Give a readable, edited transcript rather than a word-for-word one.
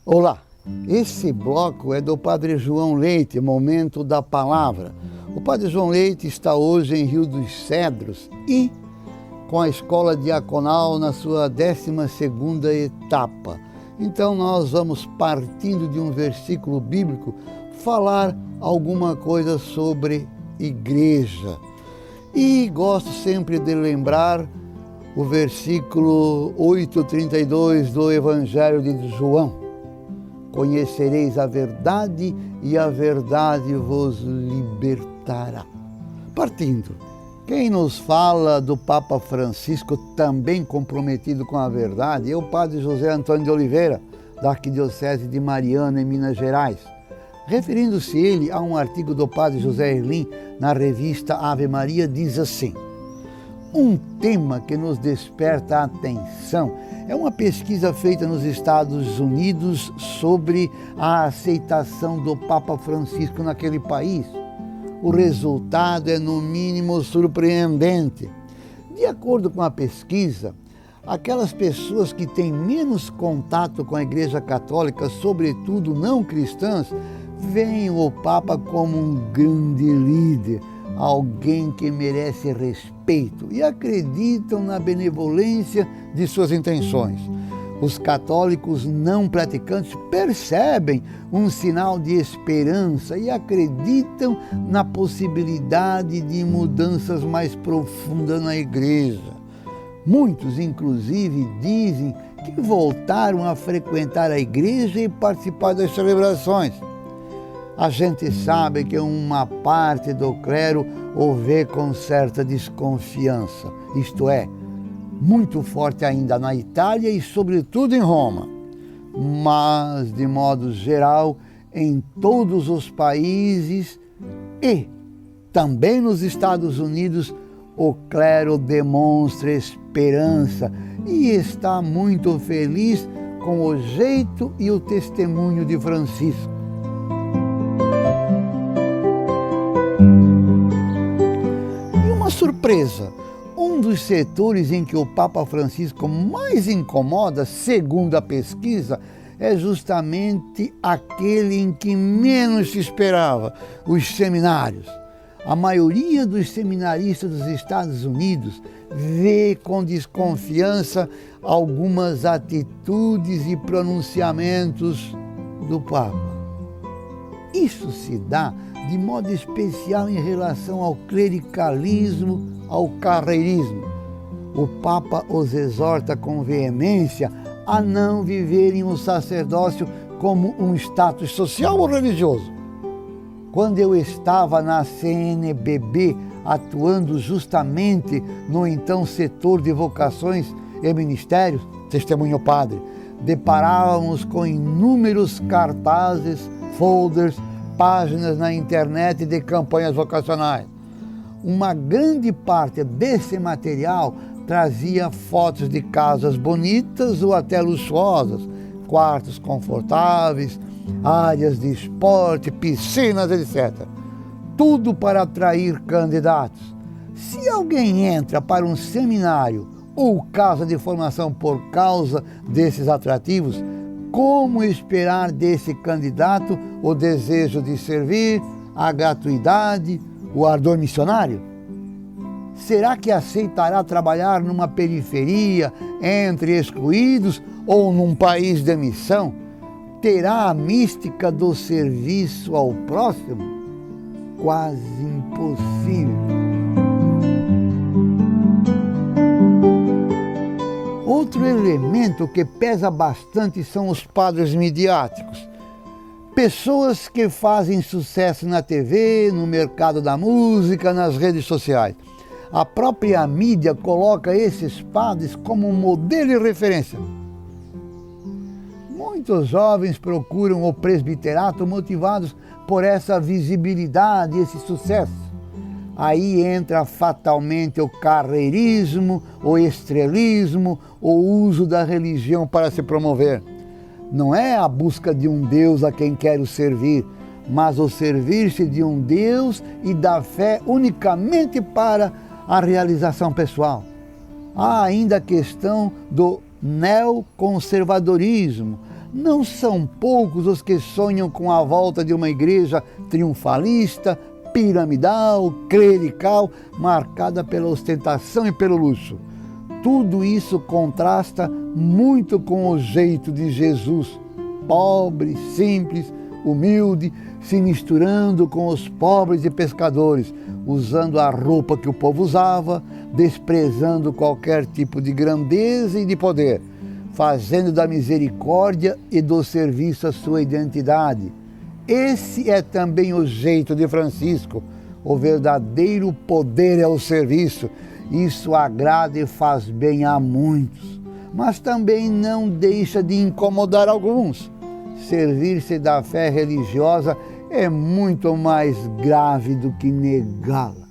Olá, esse bloco é do Padre João Leite, Momento da Palavra. O Padre João Leite está hoje em Rio dos Cedros e com a Escola Diaconal na sua 12ª etapa. Então nós vamos, partindo de um versículo bíblico, falar alguma coisa sobre igreja. E gosto sempre de lembrar o versículo 8:32 do Evangelho de João. Conhecereis a verdade e a verdade vos libertará. Partindo, quem nos fala do Papa Francisco, também comprometido com a verdade, é o Padre José Antônio de Oliveira, da Arquidiocese de Mariana, em Minas Gerais. Referindo-se ele a um artigo do Padre José Erlim na revista Ave Maria, diz assim: um tema que nos desperta a atenção é uma pesquisa feita nos Estados Unidos sobre a aceitação do Papa Francisco naquele país. O resultado é, no mínimo, surpreendente. De acordo com a pesquisa, aquelas pessoas que têm menos contato com a Igreja Católica, sobretudo não cristãs, veem o Papa como um grande líder, alguém que merece respeito e acreditam na benevolência de suas intenções. Os católicos não praticantes percebem um sinal de esperança e acreditam na possibilidade de mudanças mais profundas na igreja. Muitos, inclusive, dizem que voltaram a frequentar a igreja e participar das celebrações. A gente sabe que uma parte do clero o vê com certa desconfiança, isto é, muito forte ainda na Itália e sobretudo em Roma. Mas, de modo geral, em todos os países e também nos Estados Unidos, o clero demonstra esperança e está muito feliz com o jeito e o testemunho de Francisco. Uma surpresa, um dos setores em que o Papa Francisco mais incomoda, segundo a pesquisa, é justamente aquele em que menos se esperava, os seminários. A maioria dos seminaristas dos Estados Unidos vê com desconfiança algumas atitudes e pronunciamentos do Papa. Isso se dá de modo especial em relação ao clericalismo, ao carreirismo. O Papa os exorta com veemência a não viverem o sacerdócio como um status social ou religioso. Quando eu estava na CNBB, atuando justamente no então setor de vocações e ministérios, testemunho padre, deparávamos com inúmeros cartazes, folders, páginas na internet de campanhas vocacionais. Uma grande parte desse material trazia fotos de casas bonitas ou até luxuosas, quartos confortáveis, áreas de esporte, piscinas, etc. Tudo para atrair candidatos. Se alguém entra para um seminário ou casa de formação por causa desses atrativos, como esperar desse candidato o desejo de servir, a gratuidade, o ardor missionário? Será que aceitará trabalhar numa periferia, entre excluídos ou num país de missão? Terá a mística do serviço ao próximo? Quase impossível. Outro elemento que pesa bastante são os padres midiáticos. Pessoas que fazem sucesso na TV, no mercado da música, nas redes sociais. A própria mídia coloca esses padres como modelo e referência. Muitos jovens procuram o presbiterato motivados por essa visibilidade, esse sucesso. Aí entra fatalmente o carreirismo, o estrelismo, o uso da religião para se promover. Não é a busca de um Deus a quem quero servir, mas o servir-se de um Deus e da fé unicamente para a realização pessoal. Há ainda a questão do neoconservadorismo, Não são poucos os que sonham com a volta de uma igreja triunfalista, piramidal, clerical, marcada pela ostentação e pelo luxo. Tudo isso contrasta muito com o jeito de Jesus, pobre, simples, humilde, se misturando com os pobres e pescadores, usando a roupa que o povo usava, desprezando qualquer tipo de grandeza e de poder, fazendo da misericórdia e do serviço a sua identidade. Esse é também o jeito de Francisco. O verdadeiro poder é o serviço. Isso agrada e faz bem a muitos, mas também não deixa de incomodar alguns. Servir-se da fé religiosa é muito mais grave do que negá-la.